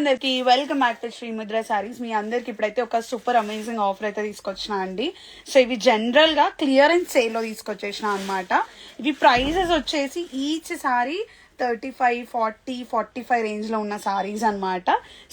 అందరికి welcome back to Srimudra saris. మీ అందరికి ఇప్పుడైతే ఒక సూపర్ అమేజింగ్ ఆఫర్ అయితే తీసుకొచ్చిన అండి. సో ఇవి జనరల్ గా క్లియరెన్స్ సేల్ లో తీసుకొచ్చేసిన అనమాట. ఇవి ప్రైజెస్ వచ్చేసి ఈచ్ సారీ 35, 40, 45 రేంజ్ లో ఉన్న సారీస్ అనమాట.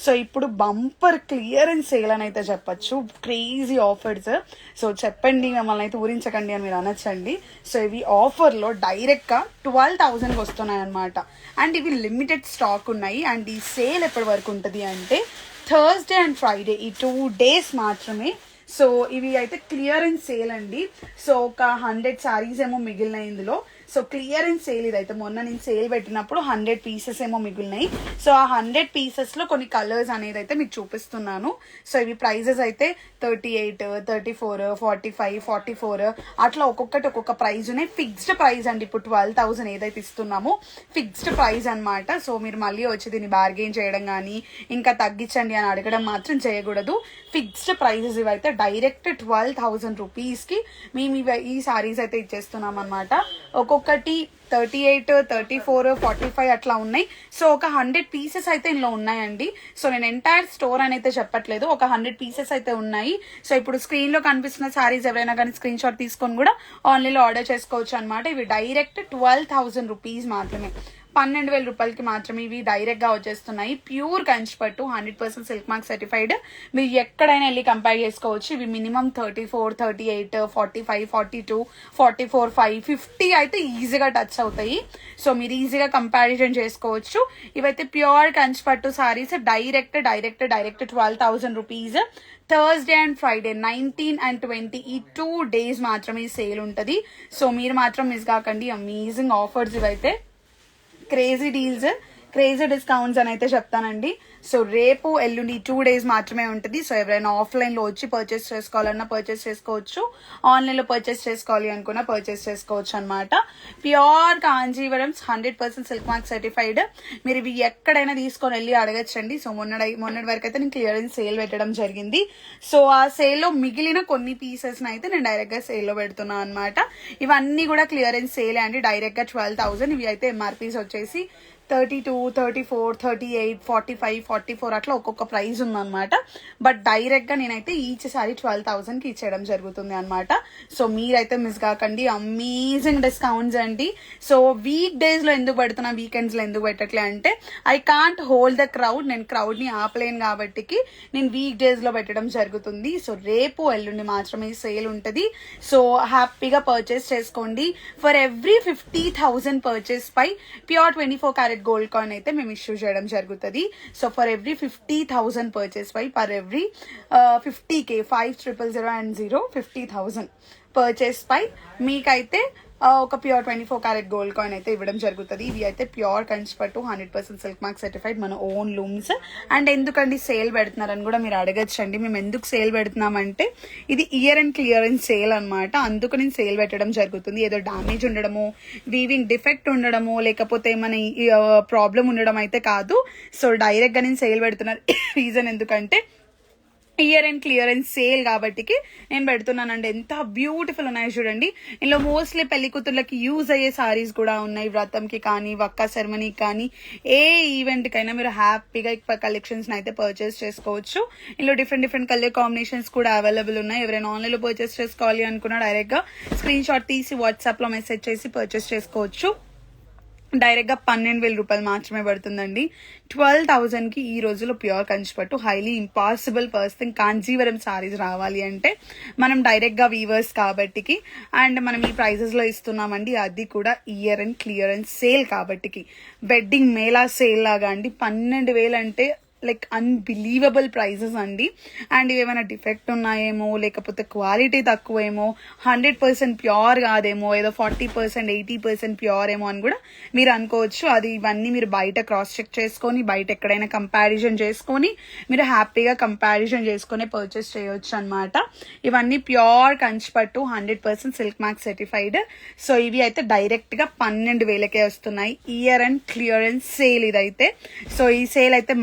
సో ఇప్పుడు బంపర్ క్లియరెన్స్ సేల్ అని అయితే చెప్పచ్చు. Crazy offers. సో చెప్పండి, మిమ్మల్ని అయితే ఊరించకండి అని మీరు అనొచ్చండి. సో ఇవి ఆఫర్ లో డైరెక్ట్ గా 12,000 వస్తున్నాయి అనమాట. అండ్ ఇవి లిమిటెడ్ స్టాక్ ఉన్నాయి. అండ్ ఈ సేల్ ఎప్పటి వరకు ఉంటుంది అంటే థర్స్డే అండ్ ఫ్రైడే, ఈ 2 days మాత్రమే. సో ఇవి అయితే క్లియరెన్స్ సేల్ అండి. సో ఒక 100 సారీస్ ఏమో మిగిలినాయి ఇందులో. సో క్లియరెన్స్ సేల్ ఇదైతే మొన్న నేను సేల్ పెట్టినప్పుడు 100 పీసెస్ ఏమో మిగిలినాయి. సో ఆ 100 పీసెస్ లో కొన్ని కలర్స్ అనేది అయితే మీకు చూపిస్తున్నాను. సో ఇవి ప్రైజెస్ అయితే 38, 34, 45, 44 అట్లా ఒక్కొక్కటి ఒక్కొక్క ప్రైజ్ ఉన్నాయి. ఫిక్స్డ్ ప్రైస్ అండి. ఇప్పుడు 12,000 ఏదైతే ఇస్తున్నామో ఫిక్స్డ్ ప్రైస్ అనమాట. సో మీరు మళ్ళీ వచ్చి దీన్ని బార్గెన్ చేయడం కానీ ఇంకా తగ్గించండి అని అడగడం మాత్రం చేయకూడదు. ఫిక్స్డ్ ప్రైజెస్ ఇవైతే డైరెక్ట్ 12,000 రూపీస్కి మేము ఈ సారీస్ అయితే ఇచ్చేస్తున్నాం అనమాట. ఒక్కొక్కటి 38, 34, 45 అట్లా ఉన్నాయి. సో ఒక 100 పీసెస్ అయితే ఇందులో ఉన్నాయండి. సో నేను ఎంటైర్ స్టోర్ అని అయితే చెప్పట్లేదు, ఒక 100 పీసెస్ అయితే ఉన్నాయి. సో ఇప్పుడు స్క్రీన్ లో కనిపిస్తున్న సారీస్ ఎవరైనా కానీ స్క్రీన్ షాట్ తీసుకొని కూడా ఆన్లైన్లో ఆర్డర్ చేసుకోవచ్చు అనమాట. ఇవి డైరెక్ట్ 12,000 రూపీస్ మాత్రమే, 12,000 రూపాయలకి మాత్రమే ఇవి డైరెక్ట్ గా వచ్చేస్తున్నాయి. ప్యూర్ కంచిపట్టు, 100% సిల్క్ మార్క్ సర్టిఫైడ్. మీరు ఎక్కడైనా వెళ్ళి కంపేర్ చేసుకోవచ్చు. ఇవి మినిమం 34, 38, 45, 42, 44, 5, 50 అయితే ఈజీగా టచ్ అవుతాయి. సో మీరు ఈజీగా కంపారిజన్ చేసుకోవచ్చు. ఇవైతే pure Kanchipattu saris direct 12,000 rupees. Thursday and Friday 19 and 20 ఈ 2 days మాత్రమే సేల్ ఉంటుంది. సో మీరు మాత్రం మిస్ కాకండి. అమేజింగ్ ఆఫర్స్ ఇవైతే, క్రేజీ డీల్స్, క్రేజీ డిస్కౌంట్స్ అని అయితే చెప్తానండి. సో రేపు ఎల్లుండి 2 days మాత్రమే ఉంటుంది. సో ఎవరైనా ఆఫ్లైన్లో వచ్చి పర్చేస్ చేసుకోవాలన్నా పర్చేస్ చేసుకోవచ్చు, ఆన్లైన్లో పర్చేస్ చేసుకోవాలి అనుకున్నా పర్చేస్ చేసుకోవచ్చు అనమాట. Pure Kanjeevaram 100% silk mark certified. మీరు ఇవి ఎక్కడైనా తీసుకొని వెళ్ళి అడగచ్చండి. సో మొన్నటి వరకు అయితే నేను క్లియరెన్స్ సేల్ పెట్టడం జరిగింది. సో ఆ సేల్లో మిగిలిన కొన్ని పీసెస్ని అయితే నేను డైరెక్ట్గా సేల్లో పెడుతున్నాను అనమాట. ఇవన్నీ కూడా క్లియరెన్స్ సేల్ అండి. డైరెక్ట్గా 12,000. ఇవి అయితే ఎంఆర్పీస్ వచ్చేసి 32, 34, 38, 45, 44 అట్లా ఒక్కొక్క ప్రైస్ ఉందన్నమాట. బట్ డైరెక్ట్ గా నేనైతే ఈచ్ సారీ 12,000కి ఇచ్చేయడం జరుగుతుంది అనమాట. సో మీరైతే మిస్ కాకండి. అమేజింగ్ డిస్కౌంట్స్ అండి. సో వీక్ డేస్ లో ఎందుకు పెడుతున్నా, వీకెండ్స్ లో ఎందుకు పెట్టట్లే అంటే I can't hold the crowd. నేను క్రౌడ్ ని ఆపలేను కాబట్టి నేను వీక్ డేస్ లో పెట్టడం జరుగుతుంది. సో రేపు ఎల్లుండి మాత్రమే సేల్ ఉంటుంది. సో హ్యాపీగా పర్చేస్ చేసుకోండి. ఫర్ ఎవ్రీ 50,000 పర్చేస్ పై ప్యూర్ 24 karat గోల్డ్ కాయిన్ అయితే మేము ఇష్యూ చేయడం జరుగుతుంది. సో ఫర్ ఎవ్రీ 50,000 పర్చేస్ పై per every 50K 5000 and 0 50,000 purchase పై మీకైతే ఒక ప్యూర్ 24 karat గోల్డ్ కాయిన్ అయితే ఇవ్వడం జరుగుతుంది. ఇవి అయితే ప్యూర్ కంచిపట్టు, 100% సిల్క్ మార్క్ సర్టిఫైడ్, మన ఓన్ లూమ్స్. అండ్ ఎందుకండి సేల్ పెడుతున్నారని కూడా మీరు అడగచ్చండి. మేము ఎందుకు సేల్ పెడుతున్నామంటే ఇది ఇయర్ అండ్ క్లియరెన్స్ సేల్ అనమాట. అందుకు నేను సేల్ పెట్టడం జరుగుతుంది. ఏదో డ్యామేజ్ ఉండడము, వీవింగ్ డిఫెక్ట్ ఉండడము, లేకపోతే ఏమైనా ప్రాబ్లం ఉండడం అయితే కాదు. సో డైరెక్ట్ గా నేను సేల్ పెడుతున్నా. రీజన్ ఎందుకంటే ఇయర్ అండ్ క్లియరెన్స్ సేల్ కాబట్టి నేను పెడుతున్నానండి. ఎంత బ్యూటిఫుల్ ఉన్నాయి చూడండి. ఇందులో మోస్ట్లీ పెళ్లి కూతుర్లకి యూజ్ అయ్యే సారీస్ కూడా ఉన్నాయి. వ్రతంకి కానీ, వక్క సెరమనీకి కానీ, ఏ ఈవెంట్ కైనా మీరు హ్యాపీగా కలెక్షన్స్ అయితే పర్చేస్ చేసుకోవచ్చు. ఇందులో డిఫరెంట్ కలర్ కాంబినేషన్స్ కూడా అవైలబుల్ ఉన్నాయి. ఎవరైనా ఆన్లైన్లో పర్చేస్ చేసుకోవాలి అనుకున్నా డైరెక్ట్ గా స్క్రీన్ షాట్ తీసి వాట్సాప్ లో మెసేజ్ చేసి పర్చేస్ చేసుకోవచ్చు. డైరెక్ట్ గా 12,000 రూపాయలు మాత్రమే పడుతుందండి. 12,000కి ఈ రోజులో pure Kanchipattu, highly impossible person Kanjeevaram saris రావాలి అంటే మనం డైరెక్ట్ గా వీవర్స్ కాబట్టి అండ్ మనం ఈ ప్రైజెస్ లో ఇస్తున్నామండి. అది కూడా ఇయర్ అండ్ క్లియరెన్స్ సేల్ కాబట్టి, వెడ్డింగ్ మేళా సేల్ లాగా అండి. 12,000 అంటే లైక్ అన్బిలీవబుల్ ప్రైజెస్ అండి. అండ్ ఏమైనా డిఫెక్ట్ ఉన్నాయేమో, లేకపోతే క్వాలిటీ తక్కువేమో, 100% ప్యూర్ కాదేమో, ఏదో 40%, 80% ప్యూర్ ఏమో అని కూడా మీరు అనుకోవచ్చు. అది ఇవన్నీ మీరు బయట క్రాస్ చెక్ చేసుకొని, బయట ఎక్కడైనా కంపారిజన్ చేసుకొని మీరు హ్యాపీగా కంపారిజన్ చేసుకుని పర్చేస్ చేయొచ్చు అనమాట. ఇవన్నీ ప్యూర్ కంచిపట్టు, 100% సిల్క్ మార్క్ సర్టిఫైడ్. సో ఇవి అయితే డైరెక్ట్ గా 12,000కే వస్తున్నాయి. ఇయర్ అండ్ క్లియరెన్స్ సేల్ ఇదైతే. సో ఈ సేల్ అయితే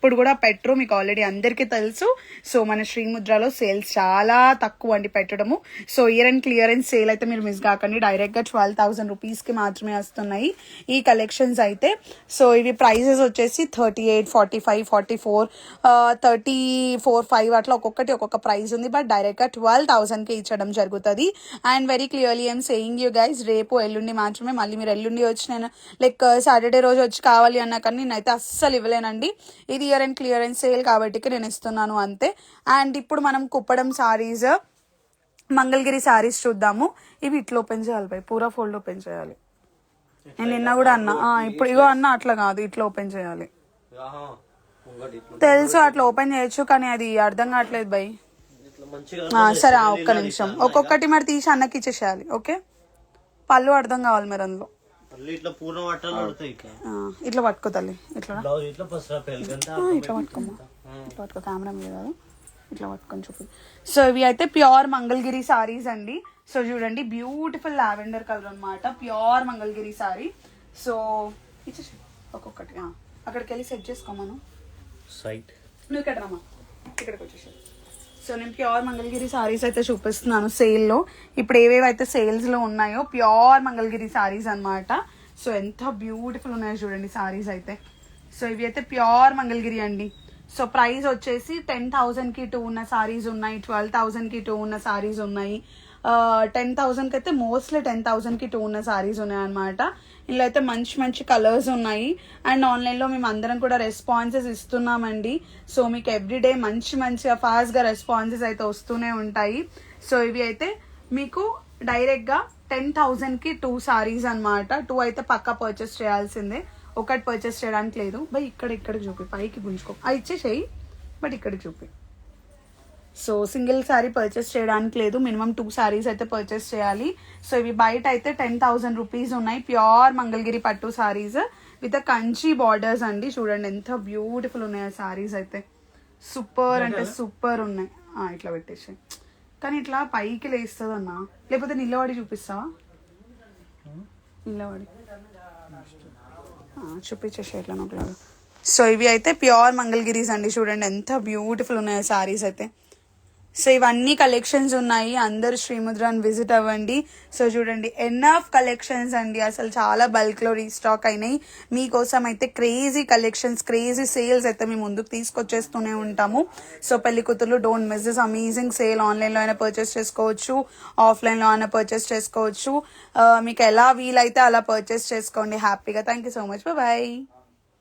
ఎప్పుడు కూడా పెట్టరు, మీకు ఆల్రెడీ అందరికీ తెలుసు. సో మన శ్రీముద్రలో సేల్స్ చాలా తక్కువ అండి పెట్టడము. So year and clearance sale అయితే మీరు మిస్ కాకండి. డైరెక్ట్గా 12,000 రూపీస్కి మాత్రమే వస్తున్నాయి ఈ కలెక్షన్స్ అయితే. సో ఇవి ప్రైజెస్ వచ్చేసి 38, 45, 44, 34, 5 అట్లా ఒక్కొక్క ప్రైస్ ఉంది. బట్ డైరెక్ట్గా 12,000కి ఇచ్చడం జరుగుతుంది. And very clearly I'm saying you guys, రేపు ఎల్లుండి మాత్రమే. మళ్ళీ మీరు ఎల్లుండి వచ్చి నేను లైక్ సాటర్డే రోజు వచ్చి కావాలి అన్నా కానీ నేనైతే అస్సలు ఇవ్వలేనండి. ఇది ఇయర్ అండ్ క్లియరెన్స్ సేల్ కాబట్టి నేను ఇస్తున్నాను అంతే. అండ్ ఇప్పుడు మనం కుప్పడం సారీస్, మంగళగిరి సారీస్ చూద్దాము. ఇవి ఇట్లా ఓపెన్ చేయాలి బై, పూరా ఫోల్డ్ ఓపెన్ చేయాలి. నేను నిన్న కూడా అన్నా, ఇప్పుడు ఇగో అన్నా అట్లా కాదు, ఇట్లా ఓపెన్ చేయాలి. తెలుసు అట్లా ఓపెన్ చేయొచ్చు కానీ అది అర్థం కావట్లేదు బై. సరే ఒక్క నిమిషం, ఒక్కొక్కటి మరి తీసి అన్నకి ఇచ్చేసేయాలి. ఓకే, పళ్ళు అర్థం కావాలి మరి అందులో. ఇట్లా పట్టుకో తల్లి, ఇట్లా పట్టుకోమ్మా, ఇట్లా పట్టుకో, కెమెరా మీద కాదు, ఇట్లా పట్టుకొని చూపి. సో ఇవి అయితే ప్యూర్ మంగళగిరి సారీస్ అండి. సో చూడండి బ్యూటిఫుల్ లావెండర్ కలర్ అనమాట, ప్యూర్ మంగళగిరి సారీ. సో ఇచ్చేసి ఒక్కొక్కటి అక్కడికి వెళ్ళి సెట్ చేసుకోమను. నువ్వు ఇక్కడ రామా, ఇక్కడికి వచ్చేసి. సో నేను ప్యూర్ మంగళగిరి సారీస్ అయితే చూపిస్తున్నాను సేల్లో. ఇప్పుడు ఏవేవైతే సేల్స్లో ఉన్నాయో ప్యూర్ మంగళగిరి సారీస్ అనమాట. సో ఎంత బ్యూటిఫుల్ ఉన్నాయో చూడండి సారీస్ అయితే. సో ఇవి అయితే ప్యూర్ మంగళగిరి అండి. సో ప్రైస్ వచ్చేసి 10,000కి 2 ఉన్న సారీస్ ఉన్నాయి, 12,000కి 2 ఉన్న సారీస్ ఉన్నాయి, 10,000కి అయితే మోస్ట్లీ 10,000కి 2 ఉన్న సారీస్ ఉన్నాయి అనమాట. ఇందులో అయితే మంచి మంచి కలర్స్ ఉన్నాయి. అండ్ ఆన్లైన్లో మేము అందరం కూడా రెస్పాన్సెస్ ఇస్తున్నామండి. సో మీకు ఎవ్రీడే మంచిగా ఫాస్ట్గా రెస్పాన్సెస్ అయితే వస్తూనే ఉంటాయి. సో ఇవి అయితే మీకు డైరెక్ట్గా 10,000కి 2 సారీస్ అనమాట. 2 అయితే పక్కా పర్చేస్ చేయాల్సిందే, ఒకటి పర్చేస్ చేయడానికి లేదు. బై ఇక్కడికి చూపి, పైకి గుంజుకో, ఇచ్చేసేయి, బట్ ఇక్కడికి చూపి. సో సింగిల్ శారీ పర్చేస్ చేయడానికి లేదు, మినిమం 2 శారీస్ అయితే పర్చేస్ చేయాలి. సో ఇవి బయట అయితే 10,000 రూపీస్ ఉన్నాయి. ప్యూర్ మంగళగిరి పట్టు సారీస్ విత్ కంచి బార్డర్స్ అండి. చూడండి ఎంత బ్యూటిఫుల్ ఉన్నాయి ఆ సారీస్ అయితే, సూపర్ అంటే సూపర్ ఉన్నాయి. ఇట్లా పెట్టేసి, కానీ ఇట్లా పైకి లేస్తుంది అన్న, లేకపోతే నిలబడి చూపిస్తావా? నిలబడి చూపించేసి ఎట్లా ఒకలాగా. సో ఇవి అయితే ప్యూర్ మంగళగిరీస్ అండి. చూడండి ఎంత బ్యూటిఫుల్ ఉన్నాయి సారీస్ అయితే. సో ఇవన్నీ కలెక్షన్స్ ఉన్నాయి, అందరు శ్రీముద్రాని విజిట్ అవ్వండి. సో చూడండి ఎన్ఎఫ్ కలెక్షన్స్ అండి, అసలు చాలా బల్క్లో రీస్టాక్ అయినాయి. మీకోసం అయితే క్రేజీ కలెక్షన్స్, క్రేజీ సేల్స్ అయితే మేము ముందుకు తీసుకొచ్చేస్తూనే ఉంటాము. సో పెళ్లి కూతుర్లు don't miss this amazing sale. ఆన్లైన్లో అయినా పర్చేస్ చేసుకోవచ్చు, ఆఫ్లైన్లో అయినా పర్చేస్ చేసుకోవచ్చు. మీకు ఎలా వీలైతే అలా పర్చేస్ చేసుకోండి హ్యాపీగా. Thank you so much, bye.